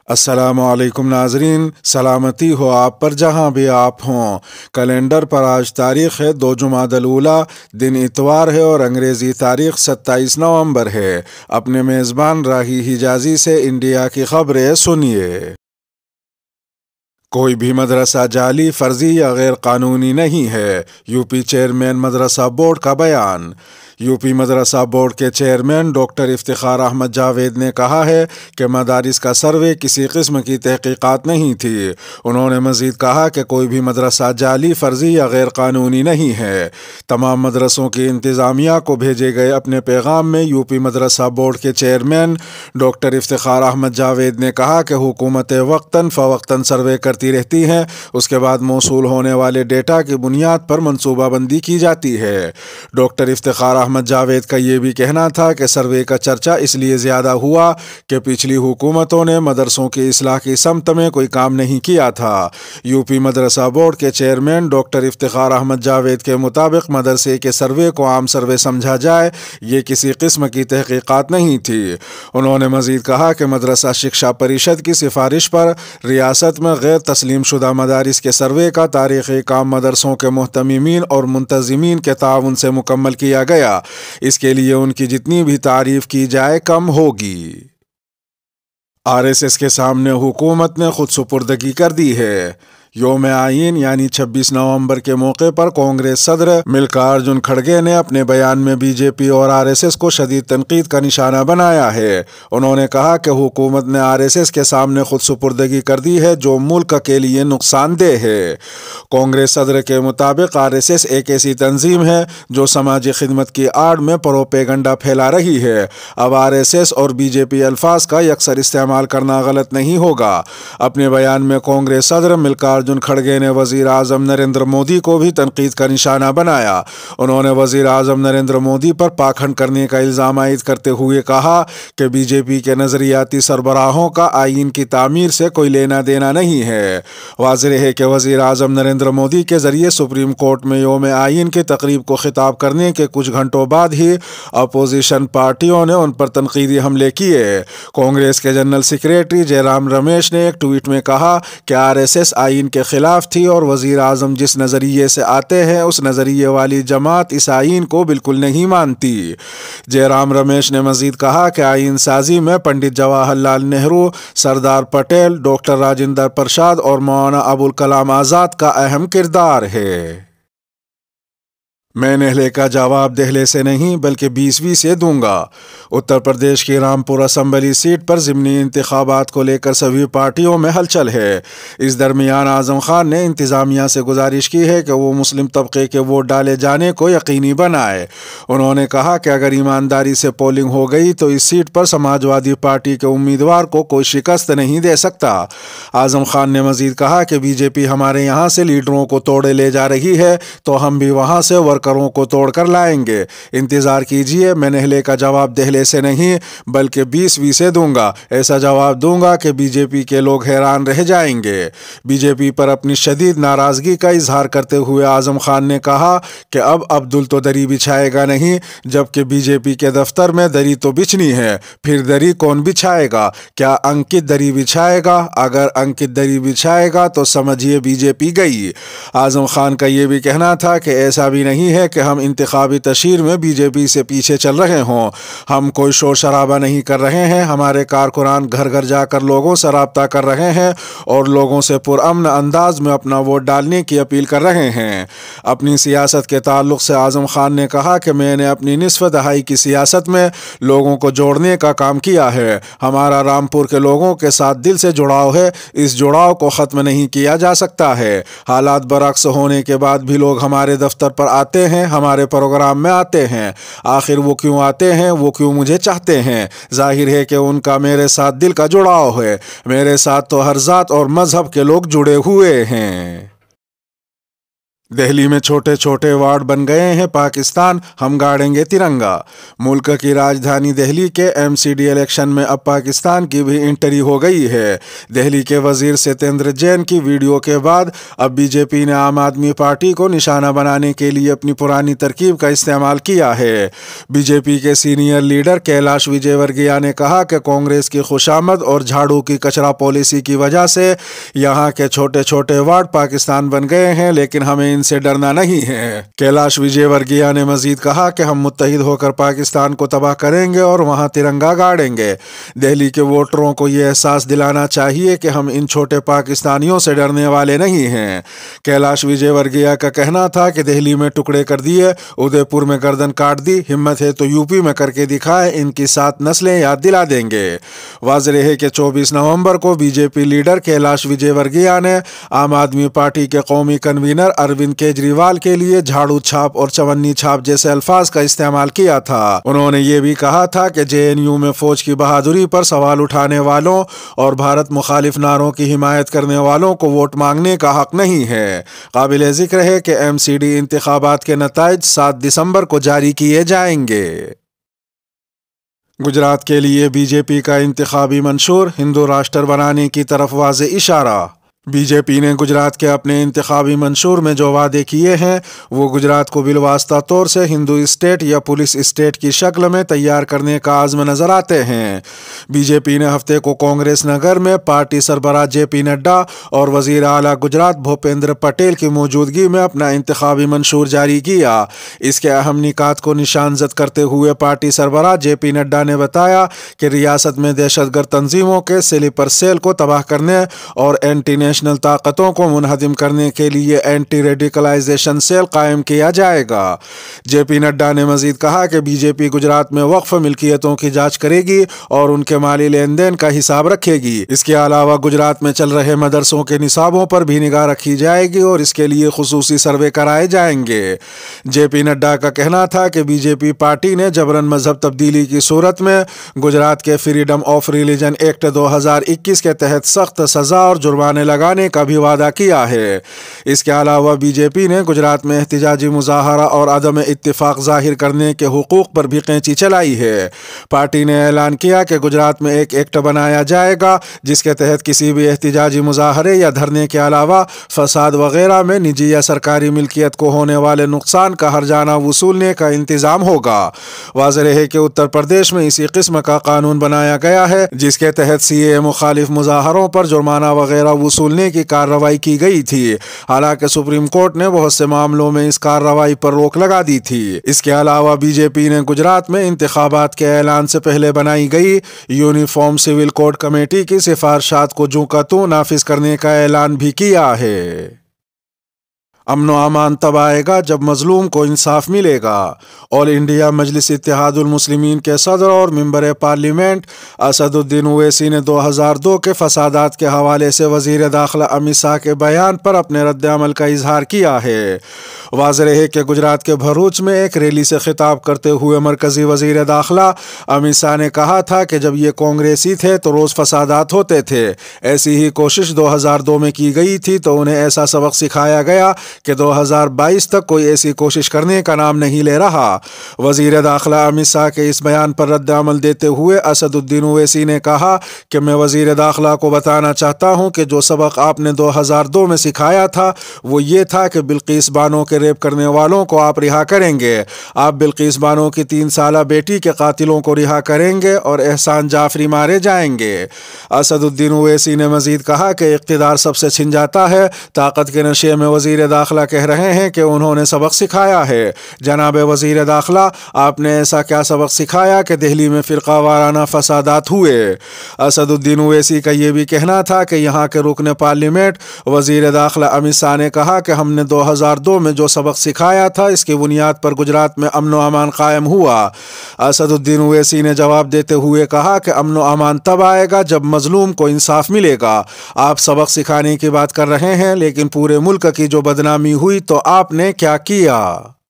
السلام علیکم ناظرین، سلامتی ہو آپ پر جہاں بھی آپ ہوں۔ کیلنڈر پر آج تاریخ ہے 2 جمادی الاولیٰ، دن اتوار ہے اور انگریزی تاریخ 27 نومبر ہے۔ اپنے میزبان راہی حجازی سے انڈیا کی خبریں سنیے۔ کوئی بھی مدرسہ جعلی، فرضی یا غیر قانونی نہیں ہے، یو پی چیئرمین مدرسہ بورڈ کا بیان۔ یو پی مدرسہ بورڈ کے چیئرمین ڈاکٹر افتخار احمد جاوید نے کہا ہے کہ مدارس کا سروے کسی قسم کی تحقیقات نہیں تھی۔ انہوں نے مزید کہا کہ کوئی بھی مدرسہ جعلی، فرضی یا غیر قانونی نہیں ہے۔ تمام مدرسوں کی انتظامیہ کو بھیجے گئے اپنے پیغام میں یو پی مدرسہ بورڈ کے چیئرمین ڈاکٹر افتخار احمد جاوید نے کہا کہ حکومتیں وقتاً فوقتاً سروے کرتی رہتی ہیں، اس کے بعد موصول ہونے والے ڈیٹا کی بنیاد پر منصوبہ بندی کی جاتی ہے۔ ڈاکٹر افتخار احمد جاوید کا یہ بھی کہنا تھا کہ سروے کا چرچا اس لیے زیادہ ہوا کہ پچھلی حکومتوں نے مدرسوں کی اصلاح کی سمت میں کوئی کام نہیں کیا تھا۔ یو پی مدرسہ بورڈ کے چیئرمین ڈاکٹر افتخار احمد جاوید کے مطابق مدرسے کے سروے کو عام سروے سمجھا جائے، یہ کسی قسم کی تحقیقات نہیں تھی۔ انہوں نے مزید کہا کہ مدرسہ شکشا پریشد کی سفارش پر ریاست میں غیر تسلیم شدہ مدارس کے سروے کا تاریخی کام مدرسوں کے محتممین اور منتظمین کے تعاون سے مکمل کیا گیا۔ اس کے لیے ان کی جتنی بھی تعریف کی جائے کم ہوگی۔ RSS کے سامنے حکومت نے خود سپردگی کر دی ہے۔ یوم آئین یعنی 26 نومبر کے موقع پر کانگریس صدر ملکارجن کھڑگے نے اپنے بیان میں بی جے پی اور RSS کو شدید تنقید کا نشانہ بنایا ہے۔ انہوں نے کہا کہ حکومت نے RSS کے سامنے خود سپردگی کر دی ہے جو ملک کے لیے نقصان دہ ہے۔ کانگریس صدر کے مطابق RSS ایک ایسی تنظیم ہے جو سماجی خدمت کی آڑ میں پروپیگنڈا پھیلا رہی ہے۔ اب RSS اور بی جے پی الفاظ کا یکسر استعمال کرنا غلط نہیں ہوگا۔ اپنے بیان میں کانگریس صدر ملکارجن کھڑگے نے وزیر اعظم نریندر مودی کو بھی تنقید کا نشانہ بنایا۔ انہوں نے وزیر اعظم نریندر مودی پر پاکھنڈ کرنے کا الزام عائد کرتے ہوئے کہا کہ بی جے پی کے نظریاتی سربراہوں کا آئین کی تعمیر سے کوئی لینا دینا نہیں ہے۔ واضح ہے کہ وزیر اعظم نریندر مودی کے ذریعے سپریم کورٹ میں یوم آئین کی تقریب کو خطاب کرنے کے کچھ گھنٹوں بعد ہی اپوزیشن پارٹیوں نے ان پر تنقیدی حملے کیے۔ کانگریس کے جنرل سیکریٹری جے رام رمیش نے ایک ٹویٹ میں کہا کہ RSS آئین کے خلاف تھی اور وزیر اعظم جس نظریے سے آتے ہیں اس نظریے والی جماعت اس آئین کو بالکل نہیں مانتی۔ جے رام رمیش نے مزید کہا کہ آئین سازی میں پنڈت جواہر لال نہرو، سردار پٹیل، ڈاکٹر راجندر پرساد اور مولانا ابوالکلام آزاد کا اہم کردار ہے۔ میں نہلے کا جواب دہلے سے نہیں بلکہ 20ویں سے دوں گا۔ اتر پردیش کی رامپور اسمبلی سیٹ پر ضمنی انتخابات کو لے کر سبھی پارٹیوں میں ہلچل ہے۔ اس درمیان اعظم خان نے انتظامیہ سے گزارش کی ہے کہ وہ مسلم طبقے کے ووٹ ڈالے جانے کو یقینی بنائے۔ انہوں نے کہا کہ اگر ایمانداری سے پولنگ ہو گئی تو اس سیٹ پر سماجوادی پارٹی کے امیدوار کو کوئی شکست نہیں دے سکتا۔ اعظم خان نے مزید کہا کہ بی جے پی ہمارے یہاں سے لیڈروں کو توڑے لے جا رہی ہے تو ہم بھی وہاں سے کروں کو توڑ کر لائیں گے۔ انتظار کیجئے، میں نہلے کا جواب دہلے سے نہیں بلکہ 20ویں سے دوں گا۔ ایسا جواب دوں گا کہ بی جے پی کے لوگ حیران رہ جائیں گے۔ بی جے پی پر اپنی شدید ناراضگی کا اظہار کرتے ہوئے اعظم خان نے کہا کہ اب عبدل تو دری بچھائے گا نہیں، جبکہ بی جے پی کے دفتر میں دری تو بچھنی ہے، پھر دری کون بچھائے گا؟ کیا انکت دری بچھائے گا؟ اگر انکت دری بچھائے گا تو سمجھیے بی جے پی گئی۔ اعظم خان کا یہ بھی کہنا تھا کہ ایسا بھی نہیں ہے کہ ہم انتخابی تشہیر میں بی جے پی سے پیچھے چل رہے ہوں۔ ہم کوئی شور شرابہ نہیں کر رہے ہیں۔ ہمارے کارکنان گھر گھر جا کر لوگوں سے رابطہ کر رہے ہیں اور لوگوں سے پرامن انداز میں اپنا ووٹ ڈالنے کی اپیل کر رہے ہیں۔ اپنی سیاست کے تعلق سے اعظم خان نے کہا کہ میں نے اپنی نصف دہائی کی سیاست میں لوگوں کو جوڑنے کا کام کیا ہے۔ ہمارا رامپور کے لوگوں کے ساتھ دل سے جڑاؤ ہے، اس جڑاؤ کو ختم نہیں کیا جا سکتا ہے۔ حالات برعکس ہونے کے بعد بھی لوگ ہمارے دفتر پر آتے ہیں، ہمارے پروگرام میں آتے ہیں۔ آخر وہ کیوں آتے ہیں؟ وہ کیوں مجھے چاہتے ہیں؟ ظاہر ہے کہ ان کا میرے ساتھ دل کا جڑاؤ ہے۔ میرے ساتھ تو ہر ذات اور مذہب کے لوگ جڑے ہوئے ہیں۔ دہلی میں چھوٹے چھوٹے وارڈ بن گئے ہیں پاکستان، ہم گاڑیں گے ترنگا۔ ملک کی راجدھانی دہلی کے ایم سی ڈی الیکشن میں اب پاکستان کی بھی انٹری ہو گئی ہے۔ دہلی کے وزیر ستیندر جین کی ویڈیو کے بعد اب بی جے پی نے عام آدمی پارٹی کو نشانہ بنانے کے لیے اپنی پرانی ترکیب کا استعمال کیا ہے۔ بی جے پی کے senior leader Kailash Vijayvargiya نے کہا کہ کانگریس کی خوشامد اور جھاڑو کی کچرا پالیسی کی وجہ سے یہاں کے چھوٹے چھوٹے وارڈ پاکستان بن گئے ہیں، لیکن ہمیں سے ڈرنا نہیں ہے۔ کیلاش وجے ورگیہ نے مزید کہا کہ ہم متحد ہو کر پاکستان کو تباہ کریں گے اور وہاں ترنگا گاڑیں گے۔ دہلی کے ووٹروں کو یہ احساس دلانا چاہیے کہ ہم ان چھوٹے پاکستانیوں سے ڈرنے والے نہیں ہیں۔ کیلاش وجے ورگیہ کا کہنا تھا کہ دہلی میں ٹکڑے کر دیے، ادے پور میں گردن کاٹ دی، ہمت ہے تو یو پی میں کر کے دکھائے، ان کی 7 نسلیں یاد دلا دیں گے۔ واضح ہے کہ 24 نومبر کو B J P leader Kailash Vijayvargiya نے عام آدمی پارٹی کے قومی کنوینر اروند کیجریوال کے لیے جھاڑو چھاپ اور چونی چھاپ جیسے الفاظ کا استعمال کیا تھا۔ انہوں نے یہ بھی کہا تھا کہ جے این یو میں فوج کی بہادری پر سوال اٹھانے والوں اور بھارت مخالف نعروں کی حمایت کرنے والوں کو ووٹ مانگنے کا حق نہیں ہے۔ قابل ذکر ہے کہ ایم سی ڈی انتخابات کے نتائج 7 دسمبر کو جاری کیے جائیں گے۔ گجرات کے لیے بی جے پی کا انتخابی منشور، ہندو راشٹر بنانے کی طرف واضح اشارہ۔ بی جے پی نے گجرات کے اپنے انتخابی منشور میں جو وعدے کیے ہیں وہ گجرات کو بالواسطہ طور سے ہندو اسٹیٹ یا پولیس اسٹیٹ کی شکل میں تیار کرنے کا عزم نظر آتے ہیں۔ بی جے پی نے ہفتے کو کانگریس نگر میں پارٹی سربراہ جے پی نڈا اور وزیر اعلیٰ گجرات بھوپیندر پٹیل کی موجودگی میں اپنا انتخابی منشور جاری کیا۔ اس کے اہم نکات کو نشان زد کرتے ہوئے پارٹی سربراہ جے پی نڈا نے بتایا کہ ریاست میں دہشت گرد تنظیموں کے سلیپر سیل کو تباہ کرنے اور اینٹی نیشنل طاقتوں کو منہدم کرنے کے لیے اینٹی ریڈیکلائزیشن سیل قائم کیا جائے گا۔ جے پی نڈا نے مزید کہا کہ بی جے پی گجرات میں وقف ملکیتوں کی جانچ کرے گی اور ان کے مالی لین دین کا حساب رکھے گی۔ اس کے علاوہ گجرات میں چل رہے مدرسوں کے نصابوں پر بھی نگاہ رکھی جائے گی اور اس کے لیے خصوصی سروے کرائے جائیں گے۔ جے پی نڈا کا کہنا تھا کہ بی جے پی پارٹی نے جبراً مذہب تبدیلی کی صورت میں گجرات کے فریڈم آف ریلیجن ایکٹ 2021 کے تحت سخت سزا اور جرمانے لگانے کا بھی وعدہ کیا ہے۔ اس کے علاوہ بی جے پی نے گجرات میں احتجاجی مظاہرہ اور عدم اتفاق ظاہر کرنے کے حقوق پر بھی قینچی چلائی ہے۔ پارٹی نے اعلان کیا کہ گجرات میں ایک ایکٹ بنایا جائے گا جس کے تحت کسی بھی احتجاجی مظاہرے یا دھرنے کے علاوہ فساد وغیرہ میں نجی یا سرکاری ملکیت کو ہونے والے نقصان کا ہرجانہ وصولنے کا انتظام ہوگا۔ واضح ہے کہ اتر پردیش میں اسی قسم کا قانون بنایا گیا ہے جس کے تحت سی اے مخالف مظاہروں پر جرمانہ وغیرہ وصولنے کی کارروائی کی گئی تھی، حالانکہ سپریم کورٹ نے بہت سے معاملوں میں اس کارروائی پر روک لگا دی تھی۔ اس کے علاوہ بی جے پی نے گجرات میں انتخابات کے اعلان سے پہلے بنائی گئی یونیفارم سول کوڈ کمیٹی کی سفارشات کو جوں کا توں نافذ کرنے کا اعلان بھی کیا ہے۔ امن و امان تب آئے گا جب مظلوم کو انصاف ملے گا۔ آل انڈیا مجلس اتحاد المسلمین کے صدر اور ممبر پارلیمنٹ اسد الدین اویسی نے 2002 کے فسادات کے حوالے سے وزیر داخلہ امت شاہ کے بیان پر اپنے رد عمل کا اظہار کیا ہے۔ واضح ہے کہ گجرات کے بھروچ میں ایک ریلی سے خطاب کرتے ہوئے مرکزی وزیر داخلہ امت شاہ نے کہا تھا کہ جب یہ کانگریسی تھے تو روز فسادات ہوتے تھے، ایسی ہی کوشش 2002 میں کی گئی تھی تو انہیں ایسا سبق سکھایا گیا کہ 2022 تک کوئی ایسی کوشش کرنے کا نام نہیں لے رہا۔ وزیر داخلہ امت شاہ کے اس بیان پر رد عمل دیتے ہوئے اسد الدین اویسی نے کہا کہ میں وزیر داخلہ کو بتانا چاہتا ہوں کہ جو سبق آپ نے 2002 میں سکھایا تھا وہ یہ تھا کہ بلقیس بانو کے ریپ کرنے والوں کو آپ رہا کریں گے، آپ بلقیس بانو کی 3 سالہ بیٹی کے قاتلوں کو رہا کریں گے اور احسان جعفری مارے جائیں گے۔ اسد الدین اویسی نے مزید کہا کہ اقتدار سب سے چھن جاتا ہے، طاقت کے نشے میں وزیر داخلہ کہہ رہے ہیں کہ انہوں نے سبق سکھایا ہے۔ جناب وزیر داخلہ، آپ نے ایسا کیا سبق سکھایا کہ دہلی میں فرقہ وارانہ فسادات ہوئے؟ اسد الدین اویسی کا یہ بھی کہنا تھا کہ یہاں کے رکن پارلیمنٹ وزیر داخلہ امت شاہ نے کہا کہ ہم نے 2002 میں جو سبق سکھایا تھا اس کی بنیاد پر گجرات میں امن و امان قائم ہوا۔ اسد الدین اویسی نے جواب دیتے ہوئے کہا کہ امن و امان تب آئے گا جب مظلوم کو انصاف ملے گا۔ آپ سبق سکھانے کی بات کر رہے ہیں لیکن پورے ملک کی جو بدنامی ہوئی تو آپ نے کیا کیا؟